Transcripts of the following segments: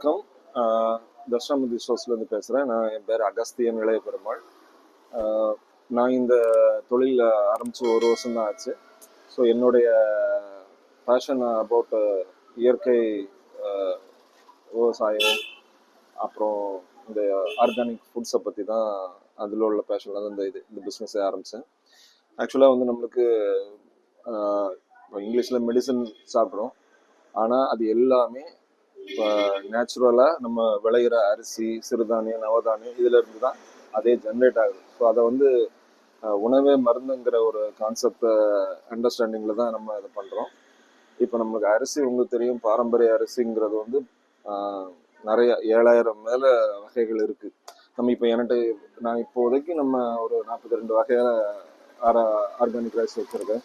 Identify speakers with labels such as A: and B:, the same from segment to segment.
A: வணக்கம். தட்சிணாமூர்த்தி ஸ்டோர்ஸ்லேருந்து பேசுகிறேன். என் பேர் அகஸ்தியன் இளைய பெருமாள். நான் இந்த தொழில் ஆரம்பித்து 1 வருஷம் தான் ஆச்சு. ஸோ என்னுடைய பேஷன் அபவுட் இயற்கை விவசாயம், அப்புறம் இந்த ஆர்கானிக் ஃபுட்ஸை பற்றி தான், அதில் உள்ள பேஷனில் தான் இந்த பிஸ்னஸை ஆரம்பித்தேன். ஆக்சுவலாக வந்து நம்மளுக்கு இங்கிலீஷில் மெடிசன் சாப்பிட்றோம், ஆனால் அது எல்லாமே இப்போ நேச்சுரலாக நம்ம விளையிற அரிசி, சிறுதானியம், நவதானியம் இதிலிருந்து தான் அதே ஜென்ரேட் ஆகுது. ஸோ அதை வந்து உணவே மருந்துங்கிற ஒரு கான்செப்டை அண்டர்ஸ்டாண்டிங்கில் தான் நம்ம இதை பண்ணுறோம். இப்போ நம்மளுக்கு அரிசி உங்களுக்கு தெரியும், பாரம்பரிய அரிசிங்கிறது வந்து நிறைய 7000 மேலே வகைகள் இருக்குது. நம்ம இப்போ நான் இப்போதைக்கு நம்ம ஒரு 42 வகையான ஆர்கானிக் ரைஸ் வச்சுருக்கேன்.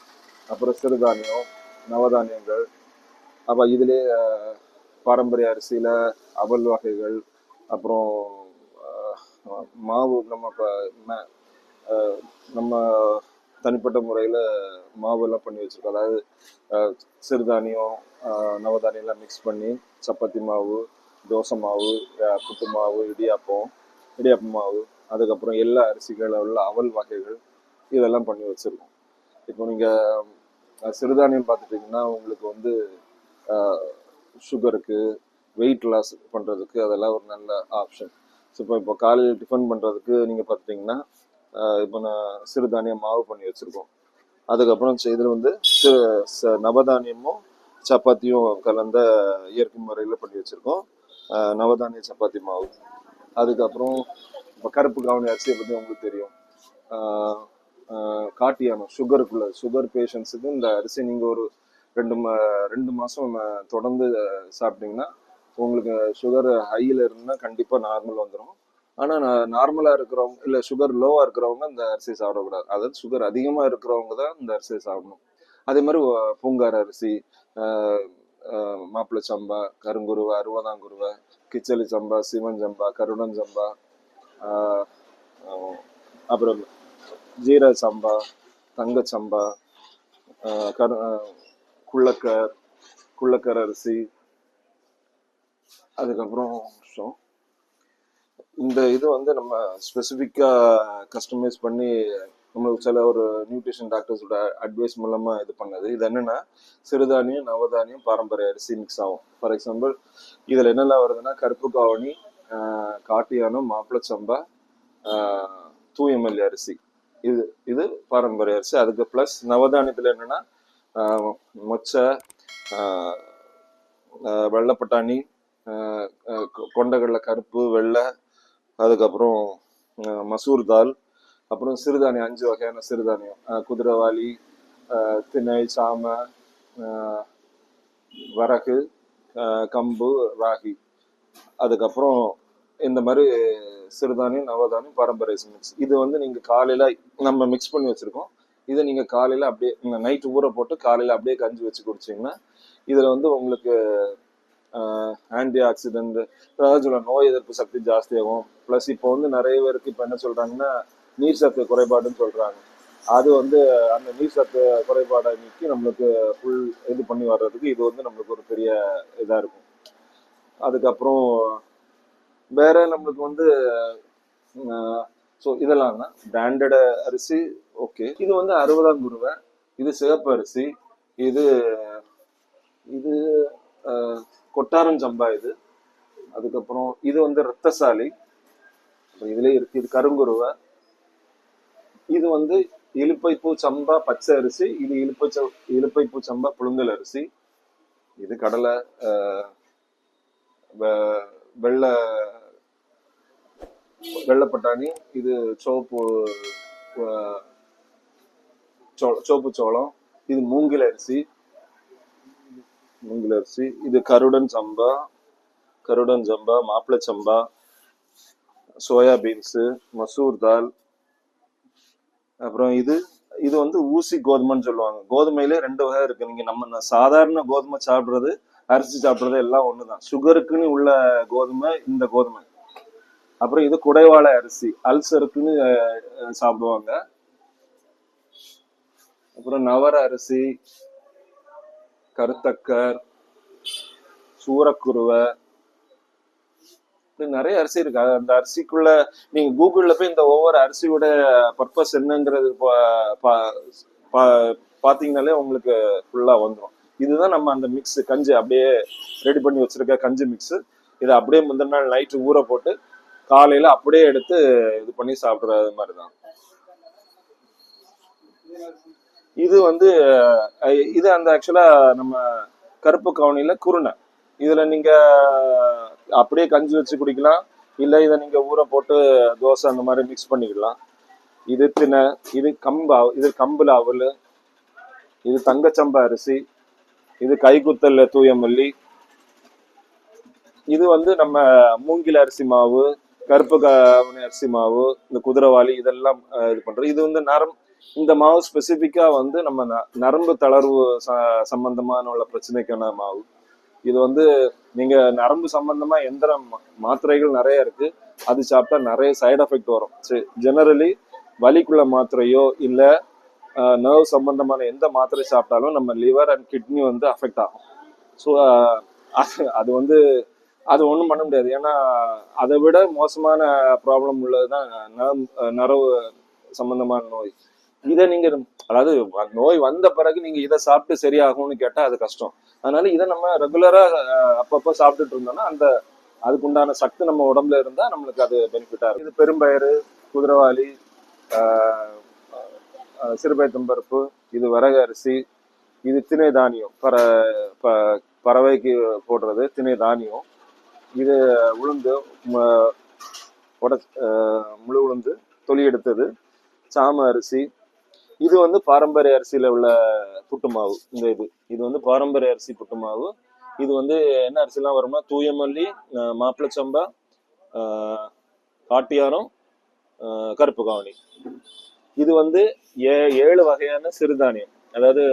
A: அப்புறம் சிறுதானியம், நவதானியங்கள், அப்போ இதிலே பாரம்பரிய அரிசியில் அவல் வகைகள், அப்புறம் மாவு நம்ம தனிப்பட்ட முறையில் மாவுலாம் பண்ணி வச்சுருக்கோம். அதாவது சிறுதானியம், நவதானியம்லாம் மிக்ஸ் பண்ணி சப்பாத்தி மாவு, தோசை மாவு, புட்டு மாவு, இடியாப்ப மாவு, அதுக்கப்புறம் எல்லா அரிசிகளில் உள்ள அவல் வகைகள் இதெல்லாம் பண்ணி வச்சுருக்கோம். இப்போ நீங்கள் சிறுதானியம் பார்த்துட்டிங்கன்னா உங்களுக்கு வந்து சுகருக்கு, வெயிட் லாஸ் பண்ணுறதுக்கு அதெல்லாம் ஒரு நல்ல ஆப்ஷன். ஸோ இப்போ காலையில் டிஃபன் பண்ணுறதுக்கு நீங்கள் பார்த்துட்டிங்கன்னா இப்போ நான் சிறுதானியம் மாவு பண்ணி வச்சுருக்கோம். அதுக்கப்புறம் இதில் வந்து நவதானியமும் சப்பாத்தியும் கலந்த இயற்கை முறையில் பண்ணி வச்சுருக்கோம், நவதானிய சப்பாத்தி மாவு. அதுக்கப்புறம் இப்போ கருப்பு கவுனி அரிசியை பற்றி உங்களுக்கு தெரியும். காட்டியானம் சுகர் பேஷண்ட்ஸுக்கு இந்த அரிசி நீங்கள் ஒரு 2 மாதம் தொடர்ந்து சாப்பிட்டீங்கன்னா உங்களுக்கு சுகர் ஹையில் இருந்தால் கண்டிப்பாக நார்மல் வந்துடும். ஆனால் நார்மலாக இருக்கிறவங்க, இல்லை சுகர் லோவாக இருக்கிறவங்க இந்த அரிசியை சாப்பிடக்கூடாது. அதாவது சுகர் அதிகமாக இருக்கிறவங்க தான் இந்த அரிசியை சாப்பிடணும். அதே மாதிரி பூங்கார் அரிசி, மாப்பிள்ளை சம்பா, கருங்குருவை, அறுபதாங்குருவை, கிச்சலி சம்பா, சிவன் சம்பா, கருடன் சம்பா, அப்புறம் ஜீரக சம்பா, தங்கச்சம்பா, குள்ளக்கர் அரிசி, அதுக்கப்புறம் இந்த இது வந்து நம்ம ஸ்பெசிஃபிக்காக கஸ்டமைஸ் பண்ணி நம்மளுக்கு சில ஒரு நியூட்ரிஷன் டாக்டர்ஸோட அட்வைஸ் மூலமாக இது பண்ணது. இது என்னென்னா சிறுதானியம், நவதானியம், பாரம்பரிய அரிசி மிக்ஸ் ஆகும். ஃபார் எக்ஸாம்பிள் இதில் என்னெல்லாம் வருதுன்னா கருப்பு காவணி, காட்டியானம், மாப்பிள்ளை சம்பா, தூயமல்லி அரிசி, இது பாரம்பரிய அரிசி. அதுக்கு ப்ளஸ் நவதானியத்தில் என்னென்னா மொச்சை, வெள்ளைப்பட்டாணி, கொண்டக்கடலை கருப்பு, வெள்ளை, அதுக்கப்புறம் மசூர் தால், அப்புறம் சிறுதானியம் 5 வகையான சிறுதானியம், குதிரைவாளி, திணை, சாமை, வரகு, கம்பு, ராகி. அதுக்கப்புறம் இந்த மாதிரி சிறுதானியம், நவதானியம், பாரம்பரிய மிக்ஸ். இது வந்து நீங்கள் காலையில் நம்ம மிக்ஸ் பண்ணி வச்சுருக்கோம். இதை நீங்கள் காலையில் அப்படியே நைட்டு ஊற போட்டு காலையில் அப்படியே கஞ்சி வச்சு குடிச்சிங்கன்னா இதில் வந்து உங்களுக்கு ஆன்டி ஆக்சிடென்ட், அதாவது நோய் எதிர்ப்பு சக்தி ஜாஸ்தியாகும். ப்ளஸ் இப்போ வந்து நிறைய பேருக்கு இப்போ என்ன சொல்கிறாங்கன்னா நீர் சத்து குறைபாடுன்னு சொல்கிறாங்க. அது வந்து அந்த நீர் சத்து குறைபாடை நீக்கி நம்மளுக்கு ஃபுல் இது பண்ணி வர்றதுக்கு இது வந்து நம்மளுக்கு ஒரு பெரிய இதாக இருக்கும். அதுக்கப்புறம் வேற நம்மளுக்கு வந்து ஸோ இதெல்லாம் தான் பிராண்டட் அரிசி. ஓகே, இது வந்து 60ஆங்குருவை, இது சிவப்பு அரிசி, இது கொட்டாரம் சம்பா, இது. அதுக்கப்புறம் இது வந்து ரத்தசாலி, இதுலேயே இருக்கு. இது கருங்குருவை, இது வந்து இலுப்பைப்பூ சம்பா பச்சை அரிசி, இது இலுப்பைப்பூ சம்பா புழுங்கல் அரிசி, இது கடலை, வெள்ளைப்பட்டாணி, இது சோப்பு சோளம், இது மூங்கில் அரிசி, இது கருடன் சம்பா, மாப்பிள்ளை சம்பா, சோயா பீன்ஸு, மசூர் தால். அப்புறம் இது வந்து ஊசி கோதுமைன்னு சொல்லுவாங்க. கோதுமையிலே 2 வகை இருக்கு. நீங்க நம்ம சாதாரண கோதுமை சாப்பிடுறது, அரிசி சாப்பிடுறது எல்லாம் ஒண்ணுதான். சுகருக்குன்னு உள்ள கோதுமை இந்த கோதுமை. அப்புறம் இது குடைவாழை அரிசி, அல்சருக்குன்னு சாப்பிடுவாங்க. அப்புறம் நவர அரிசி, கருத்தக்கர், சூரக்குருவை, இப்படி நிறைய அரிசி இருக்கு. அந்த அரிசிக்குள்ள நீங்க கூகுள்ல போய் இந்த ஒவ்வொரு அரிசியோட பர்பஸ் என்னங்கிறது பாத்தீங்கன்னாலே உங்களுக்கு ஃபுல்லா வந்துடும். இதுதான் நம்ம அந்த மிக்ஸ் கஞ்சி அப்படியே ரெடி பண்ணி வச்சிருக்க கஞ்சி மிக்ஸ். இதை அப்படியே முந்தின நாள் நைட்டு ஊற போட்டு காலையில அப்படியே எடுத்து இது பண்ணி சாப்பிடுறது மாதிரிதான். இது வந்து இது அந்த ஆக்சுவலா நம்ம கருப்பு கவுனியில குருணை. இதுல நீங்க அப்படியே கஞ்சி வச்சு குடிக்கலாம், இல்ல இதை நீங்க ஊற போட்டு தோசை அந்த மாதிரி மிக்ஸ் பண்ணிக்கலாம். இது திணை, இது இது கம்புல அவல், இது தங்கச்சம்பா அரிசி, இது கைக்குத்தல் தூயமல்லி, இது வந்து நம்ம மூங்கில் அரிசி மாவு, கருப்பு கவுனி அரிசி மாவு, இந்த குதிரைவாளி, இதெல்லாம் இது பண்றது. இது வந்து இந்த மாவு ஸ்பெசிபிக்கா வந்து நம்ம நரம்பு தளர்வு சம்பந்தமான உள்ள பிரச்சனைக்கான மாவு. இது வந்து நீங்க நரம்பு சம்பந்தமா எந்திர மாத்திரைகள் நிறைய இருக்கு, அது சாப்பிட்டா நிறைய சைடு எஃபெக்ட் வரும். ஜெனரலி வலிக்குள்ள மாத்திரையோ இல்ல நர்வ் சம்பந்தமான எந்த மாத்திரை சாப்பிட்டாலும் நம்ம லிவர் அண்ட் கிட்னி வந்து அஃபெக்ட் ஆகும். ஸோ அது வந்து அது ஒன்றும் பண்ண முடியாது. ஏன்னா அதை விட மோசமான ப்ராப்ளம் உள்ளதுதான் நரவு சம்பந்தமான நோய். இதை நீங்க அதாவது நோய் வந்த பிறகு நீங்க இதை சாப்பிட்டு சரியாகும்னு கேட்டா அது கஷ்டம். அதனால இதை நம்ம ரெகுலரா அப்பப்போ சாப்பிட்டுட்டு இருந்தோம்னா அதுக்குண்டான சக்தி நம்ம உடம்புல இருந்தா நம்மளுக்கு அது பெனிஃபிட்டா இருக்கும். இது பெரும்பயிறு, குதிரைவாளி, சிறுபைத்தம்பருப்பு, இது வரகு அரிசி, இது திணை தானியம், பறவைக்கு போடுறது திணை தானியம். இது உளுந்து, முழு உளுந்து தொலி எடுத்தது, சாம அரிசி. இது வந்து பாரம்பரிய அரிசியில உள்ள புட்டு மாவு. இது வந்து பாரம்பரிய அரிசி புட்டு மாவு. இது வந்து என்ன அரிசிலாம் வருமா, தூயமல்லி, மாப்பிள சம்பா, காட்டியாரம், கருப்பு கவுனி. இது வந்து 7 வகையான சிறுதானியம். அதாவது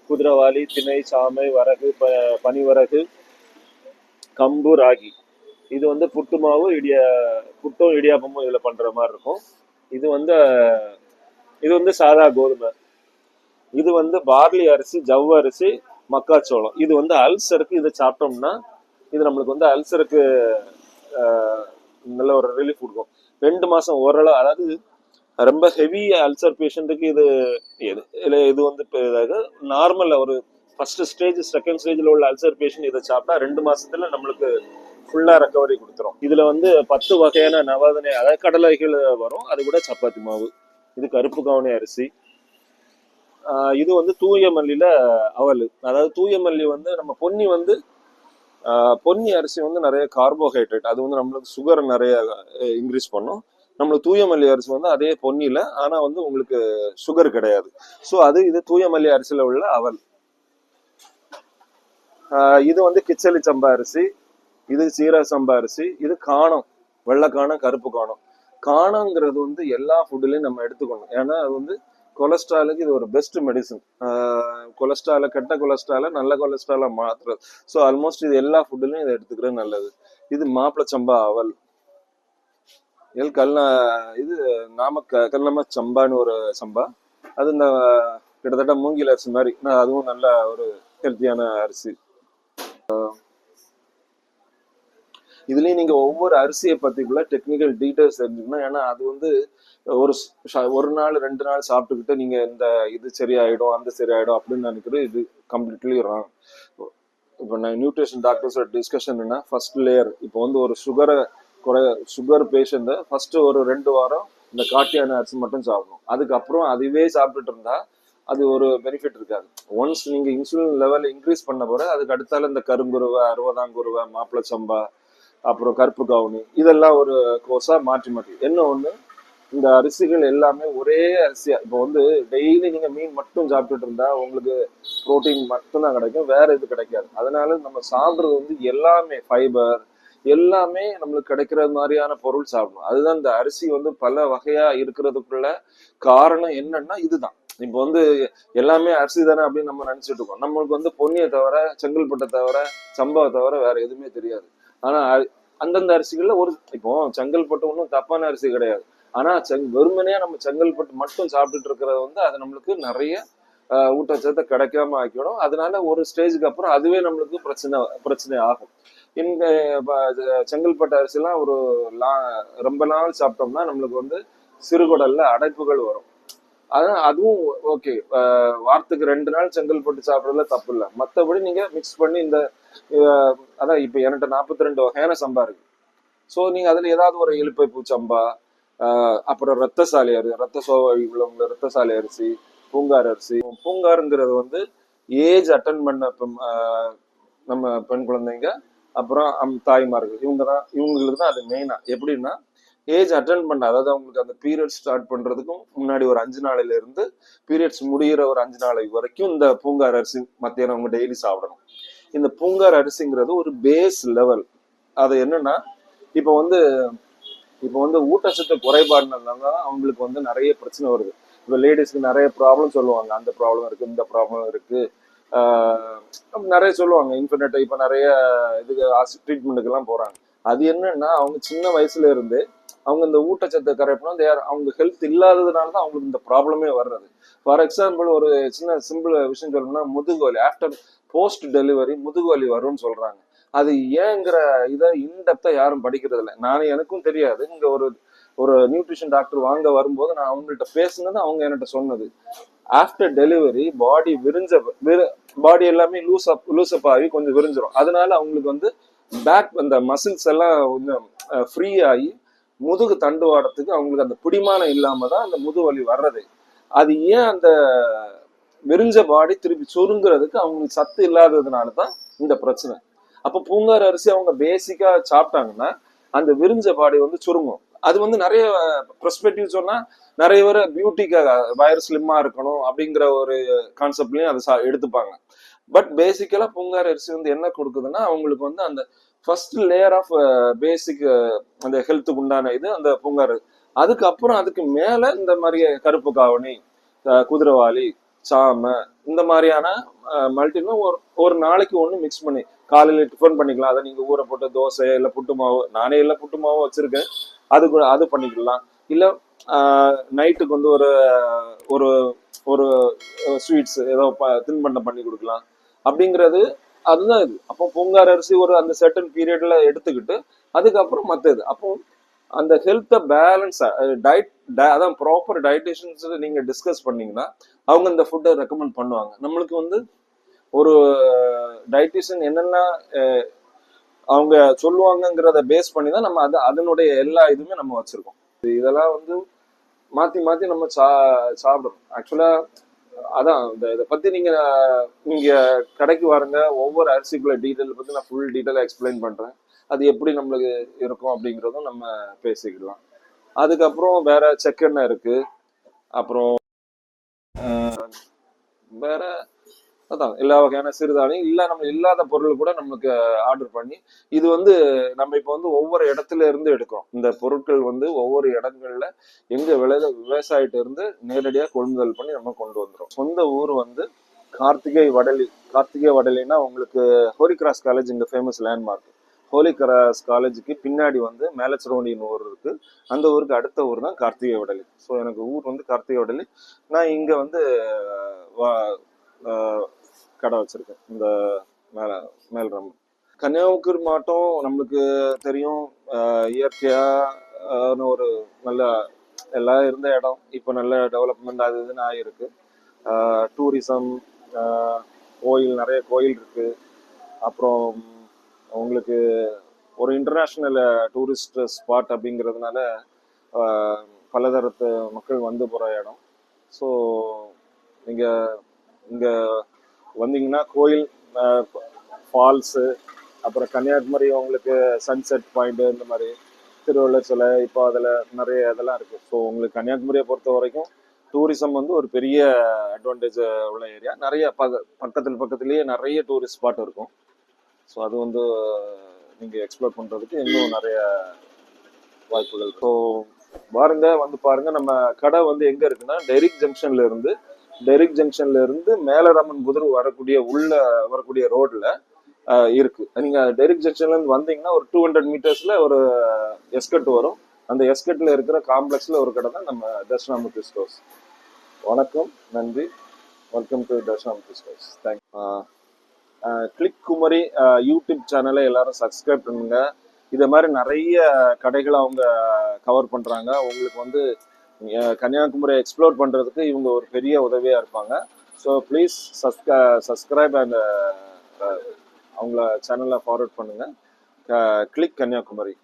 A: குதிரைவாளி, திணை, சாமை, வரகு, பனிவரகு, கம்பு, ராகி. இது வந்து புட்டு மாவு, புட்டும் இடியாப்பமும் இதுல பண்ற மாதிரி இருக்கும். இது வந்து சாதா கோதுமை. இது வந்து பார்லி அரிசி, ஜவ் அரிசி, மக்காச்சோளம். இது வந்து அல்சருக்கு இதை சாப்பிட்டோம்னா இது நம்மளுக்கு வந்து அல்சருக்கு நல்ல ஒரு ரிலீஃப் கொடுக்கும். 2 மாசம் ஓரளவு, அதாவது ரொம்ப ஹெவி அல்சர் பேஷண்ட்டுக்கு இது வந்து நார்மல் ஒரு ஃபர்ஸ்ட் ஸ்டேஜ் செகண்ட் ஸ்டேஜ்ல உள்ள அல்சர் பேஷண்ட் இதை சாப்பிட்டா 2 மாசத்துல நம்மளுக்கு ஃபுல்லா ரெக்கவரி கொடுத்துரும். இதுல வந்து 10 வகையான நவதானிய, அதாவது கடலைகள் வரும், அது கூட சப்பாத்தி மாவு. இது கருப்பு கவுனி அரிசி. இது வந்து தூய மல்லியில அவல். அதாவது தூய மல்லி வந்து நம்ம பொன்னி அரிசி வந்து நிறைய கார்போஹைட்ரேட், அது வந்து நம்மளுக்கு சுகர் நிறைய இன்க்ரீஸ் பண்ணும். நம்மளுக்கு தூய மல்லி அரிசி வந்து அதே பொன்னில, ஆனா வந்து உங்களுக்கு சுகர் கிடையாது. ஸோ இது தூய மல்லி அரிசியில உள்ள அவல். இது வந்து கிச்சலி சம்பா அரிசி, இது சீரக சம்பா அரிசி, இது காணம், வெள்ளை காணம், கருப்பு காணம். காணங்கிறது வந்து எல்லா ஃபுட்லயும் நம்ம எடுத்துக்கணும். ஏன்னா அது வந்து கொலஸ்ட்ராலுக்கு இது ஒரு பெஸ்ட் மெடிசன். கொலஸ்ட்ரால, கெட்ட கொலஸ்ட்ரால நல்ல கொலஸ்ட்ரால மாத்துறது. ஸோ ஆல்மோஸ்ட் இது எல்லா ஃபுட்லயும் இதை எடுத்துக்கிறது நல்லது. இது மாப்பிள சம்பா அவல். இது கல்லம சம்பான்னு ஒரு சம்பா. அது இந்த கிட்டத்தட்ட மூங்கில் அரிசி மாதிரி, அதுவும் நல்ல ஒரு ஹெல்த்தியான அரிசி. இதுலயும் நீங்க ஒவ்வொரு அரிசியை பத்திக்குள்ள டெக்னிக்கல் டீடைல்ஸ் தெரிஞ்சுக்கணும். ஏன்னா அது வந்து ஒரு நாள் 2 நாள் சாப்பிட்டுக்கிட்டு நீங்க இது சரியாயிடும் அந்த சரியாயிடும் அப்படின்னு நினைக்கிறது இது கம்ப்ளீட்லி ராங். இப்போ நான் நியூட்ரிஷன் டாக்டர்ஸோட டிஸ்கஷன்னா ஃபர்ஸ்ட் லேயர், இப்போ வந்து ஒரு சுகர் பேஷண்ட் ஃபர்ஸ்ட் ஒரு 2 வாரம் இந்த காட்டியான அரிசி மட்டும் சாப்பிடணும். அதுக்கப்புறம் அதுவே சாப்பிட்டுட்டு இருந்தா அது ஒரு பெனிஃபிட் இருக்காது. ஒன்ஸ் நீங்க இன்சுலின் லெவல் இன்க்ரீஸ் பண்ண போற அதுக்கு அடுத்தால இந்த கருங்குருவை, 60ஆங்குருவை, மாப்பிள சம்பா, அப்புறம் கருப்பு கவுனி, இதெல்லாம் ஒரு கோர்ஸா மாற்றி என்ன ஒண்ணு, இந்த அரிசிகள் எல்லாமே ஒரே அரிசியா. இப்போ வந்து டெய்லி நீங்க மீன் மட்டும் சாப்பிட்டுட்டு இருந்தா உங்களுக்கு புரோட்டீன் மட்டும்தான் கிடைக்கும், வேற எது கிடைக்காது. அதனால நம்ம சாப்பிடுறது வந்து எல்லாமே ஃபைபர், எல்லாமே நம்மளுக்கு கிடைக்கிற மாதிரியான பொருள் சாப்பிடணும். அதுதான் இந்த அரிசி வந்து பல வகையா இருக்கிறதுக்குள்ள காரணம் என்னன்னா இதுதான். இப்போ வந்து எல்லாமே அரிசி தானே அப்படின்னு நம்ம நினைச்சிட்டு இருக்கோம். நம்மளுக்கு வந்து பொன்னியை தவிர, செங்கல்பட்டை தவிர, சம்பாவை தவிர வேற எதுவுமே தெரியாது. ஆனா அந்தந்த அரிசிகள்ல இப்போ செங்கல்பட்டு ஒன்றும் தப்பான அரிசி கிடையாது. ஆனா வெறுமனையா நம்ம செங்கல்பட்டு மட்டும் சாப்பிட்டுட்டு இருக்கிறது வந்து அது நம்மளுக்கு நிறைய ஊட்டச்சத்தை கிடைக்காம ஆக்கிடும். அதனால ஒரு ஸ்டேஜுக்கு அப்புறம் அதுவே நம்மளுக்கு பிரச்சனை ஆகும். இந்த செங்கல்பட்டு அரிசிலாம் ஒரு ரொம்ப நாள் சாப்பிட்டோம்னா நம்மளுக்கு வந்து சிறுகுடல்ல அடைப்புகள் வரும். அதான் அதுவும் ஓகே. வாரத்துக்கு 2 நாள் செங்கல்பட்டு சாப்பிட்றதுல தப்பு இல்லை. மற்றபடி நீங்க மிக்ஸ் பண்ணி இந்த அதான் இப்ப என்கிட்ட 42 வகையான சம்பா இருக்கு. ஸோ நீங்க அதுல ஏதாவது ஒரு இலுப்பை பூச்சம்பா, அப்புறம் ரத்த சோகை உள்ளவங்க ரத்தசாலி அரிசி, பூங்கார் அரிசி. பூங்காருங்கிறது வந்து ஏஜ் அட்டன் பண்ண நம்ம பெண் குழந்தைங்க, அப்புறம் தாய்மார்கள், இவங்களுக்கு தான் அது மெயினா. எப்படின்னா ஏஜ் அட்டன் பண்ண, அதாவது அவங்களுக்கு அந்த பீரியட் ஸ்டார்ட் பண்றதுக்கும் முன்னாடி ஒரு 5 நாளையில இருந்து பீரியட்ஸ் முடிகிற ஒரு 5 நாள் வரைக்கும் இந்த பூங்கார் அரிசி மத்தியானம் அவங்க டெய்லி சாப்பிடணும். இந்த பூங்கார் அரிசிங்கிறது ஒரு பேஸ் லெவல். அது என்னன்னா இப்போ வந்து ஊட்டச்சத்து குறைபாடுனால அவங்களுக்கு வந்து நிறைய பிரச்சனை வருது. இப்போ லேடிஸ்க்கு நிறைய ப்ராப்ளம் சொல்லுவாங்க, அந்த ப்ராப்ளம் இருக்கு, இந்த ப்ராப்ளம் இருக்கு, நிறைய சொல்லுவாங்க. இன்ஃபினிட் இப்போ நிறைய இதுக்கு ட்ரீட்மெண்ட்டுக்கு எல்லாம் போறாங்க. அது என்னன்னா அவங்க சின்ன வயசுல இருந்து அவங்க இந்த ஊட்டச்சத்தை கரெக்ட் அவங்க ஹெல்த் இல்லாததுனால தான் அவங்களுக்கு இந்த ப்ராப்ளமே வர்றது. ஃபார் எக்ஸாம்பிள் ஒரு சின்ன சிம்பிள் விஷயம் சொல்லணும்னா, முதுகுவலி ஆஃப்டர் போஸ்ட் டெலிவரி முதுகுவலி வரும்னு சொல்றாங்க. அது ஏங்கிற இதை இன்டெப்தா யாரும் படிக்கிறது இல்லை. நானும் எனக்கும் தெரியாது. இங்க ஒரு ஒரு நியூட்ரிஷன் டாக்டர் வாங்க வரும்போது நான் அவங்கள்ட்ட பேசுனது அவங்க என்கிட்ட சொன்னது, ஆஃப்டர் டெலிவரி பாடி எல்லாமே லூஸ்அப் ஆகி கொஞ்சம் விரிஞ்சிடும். அதனால அவங்களுக்கு வந்து பேக் அந்த மசில்ஸ் எல்லாம் கொஞ்சம் ஃப்ரீ ஆகி முதுகு தண்டுவாடத்துக்கு அவங்களுக்கு அந்த பிடிமானம் இல்லாம தான் அந்த முதுவலி வர்றது. அது ஏன் அந்த விரிஞ்ச பாடி திருப்பி சுருங்குறதுக்கு அவங்களுக்கு சத்து இல்லாததுனால தான் இந்த பிரச்சனை. அப்ப பூங்கார் அரிசி அவங்க பேசிக்கா சாப்பிட்டாங்கன்னா அந்த விரிஞ்ச பாடி வந்து சுருங்கும். அது வந்து நிறைய பெர்ஸ்பெக்டிவ் சொன்னா நிறைய பேர் பியூட்டிக்காக வயர் ஸ்லிம்மா இருக்கணும் அப்படிங்கிற ஒரு கான்செப்ட்லயும் அதை எடுத்துப்பாங்க. பட் பேசிக்கலா பூங்கார் அரிசி வந்து என்ன கொடுக்குதுன்னா அவங்களுக்கு வந்து அந்த ஃபர்ஸ்ட் லேயர் ஆஃப் பேசிக் அந்த ஹெல்த்துக்கு உண்டான இது அந்த பூங்கார். அதுக்கப்புறம் அதுக்கு மேல இந்த மாதிரி கருப்பு காவணி, குதிரைவாலி, சாம, இந்த மாதிரியான மல்டினும் ஒரு நாளைக்கு ஒன்று மிக்ஸ் பண்ணி காலையில டிஃபன் பண்ணிக்கலாம். அதை நீங்க ஊற போட்டு தோசை இல்லை புட்டு மாவு, நானே இல்லை புட்டு மாவு வச்சிருக்கேன், அது பண்ணிக்கலாம். இல்லை நைட்டுக்கு வந்து ஒரு ஒரு ஒரு ஸ்வீட்ஸ் ஏதோ தின்பண்டம் பண்ணி கொடுக்கலாம் அப்படிங்கிறது. அதுதான் இது. அப்போ பூங்கார் அரிசி ஒரு அந்த சர்டன் பீரியட்ல எடுத்துக்கிட்டு அதுக்கப்புறம் மற்றது. அப்போ அந்த ஹெல்த்தை பேலன்ஸ் டயட், அதான் ப்ராப்பர் டயட்டிஷியன்ஸ் நீங்க டிஸ்கஸ் பண்ணீங்கன்னா அவங்க இந்த ஃபுட்டை ரெக்கமெண்ட் பண்ணுவாங்க. நம்மளுக்கு வந்து ஒரு டயட்டிஷியன் என்னென்ன அவங்க சொல்லுவாங்கங்கிறத பேஸ் பண்ணி தான் நம்ம அதனுடைய எல்லா இதுவுமே நம்ம வச்சிருக்கோம். இதெல்லாம் வந்து மாத்தி மாத்தி நம்ம சாப்பிடுறோம். ஆக்சுவலா அதான் இதை பத்தி நீங்க கடைக்கு வாருங்க, ஒவ்வொரு அரிசிக்குள்ள டீட்டெயில் பத்தி நான் ஃபுல் டீட்டெயிலாக எக்ஸ்பிளைன் பண்றேன். அது எப்படி நம்மளுக்கு இருக்கும் அப்படிங்கிறதும் நம்ம பேசிக்கலாம். அதுக்கப்புறம் வேற செக்கெண்ணெய் இருக்கு. அப்புறம் வேற அதான் எல்லா வகையான சிறுதானியம் நம்ம இல்லாத பொருள் கூட நமக்கு ஆர்டர் பண்ணி இது வந்து நம்ம இப்போ வந்து ஒவ்வொரு இடத்துல இருந்து எடுக்கிறோம். இந்த பொருட்கள் வந்து ஒவ்வொரு இடங்கள்ல எங்க விவசாயிட்ட இருந்து நேரடியாக கொள்முதல் பண்ணி நம்ம கொண்டு வந்துடும். சொந்த ஊர் வந்து கார்த்திகை வடலின்னா உங்களுக்கு ஹோலி கிராஸ் காலேஜ் இங்க ஃபேமஸ் லேண்ட்மார்க். ஹோலி கிராஸ் காலேஜுக்கு பின்னாடி வந்து மேலச்சிரோண்டின்னு ஊர் இருக்கு. அந்த ஊருக்கு அடுத்த ஊர் தான் கார்த்திகை வடலி. ஸோ எனக்கு ஊர் வந்து கார்த்திகை வடலி. நான் இங்க வந்து கடை வச்சிருக்கேன் இந்த மேல்ரம். கன்னியாகுமரி மாவட்டம் நம்மளுக்கு தெரியும், இயற்கையான ஒரு நல்ல எல்லாம் இருந்த இடம். இப்போ நல்ல டெவலப்மெண்ட் அது இதுன்னு ஆகிருக்கு. டூரிசம், நிறைய கோயில் இருக்கு. அப்புறம் உங்களுக்கு ஒரு இன்டர்நேஷ்னல் டூரிஸ்ட் ஸ்பாட் அப்படிங்கிறதுனால பலதரத்து மக்கள் வந்து போகிற இடம். ஸோ நீங்கள் இங்கே வந்தீங்கன்னா கோயில், ஃபால்ஸு, அப்புறம் கன்னியாகுமரி உங்களுக்கு சன்செட் பாயிண்ட்டு, இந்த மாதிரி திருவள்ளுவர் சிலை, இப்போ அதில் நிறைய இதெல்லாம் இருக்குது. ஸோ உங்களுக்கு கன்னியாகுமரியை பொறுத்த வரைக்கும் டூரிசம் வந்து ஒரு பெரிய அட்வான்டேஜ் உள்ள ஏரியா. நிறைய பக்கத்துலேயே நிறைய டூரிஸ்ட் ஸ்பாட் இருக்கும். ஸோ அது வந்து நீங்கள் எக்ஸ்ப்ளோர் பண்ணுறதுக்கு இன்னும் நிறைய வாய்ப்புகள். ஸோ வந்து பாருங்க. நம்ம கடை வந்து எங்கே இருக்குன்னா டெரிக் ஜங்ஷன்ல இருந்து மேலராமன் புதூர் வரக்கூடிய ரோட்ல இருக்கு. நீங்க டெரிக் ஜங்ஷன்ல இருந்து வந்தீங்கன்னா ஒரு 200 மீட்டர்ஸ்ல ஒரு எஸ்கட் வரும். அந்த எஸ்கட்ல இருக்கிற காம்ப்ளெக்ஸ்ல ஒரு கடை தான் நம்ம தட்சிணாமூர்த்தி ஸ்டோர்ஸ். வணக்கம், நன்றி. Welcome to Dakshinamurthy stores. Thank you. Click Kumari YouTube சேனலை எல்லாரும் சப்ஸ்கிரைப் பண்ணுங்க. இதை மாதிரி நிறைய கடைகளை அவங்க கவர் பண்றாங்க. உங்களுக்கு வந்து கன்னியாகுமரி எக்ஸ்ப்ளோர் பண்றதுக்கு இவங்க ஒரு பெரிய உதவியா இருப்பாங்க. ஸோ ப்ளீஸ் சப்ஸ்கிரைப் அண்ட் அவங்கள சேனலை ஃபார்வர்ட் பண்ணுங்க. கிளிக் கன்னியாகுமரி.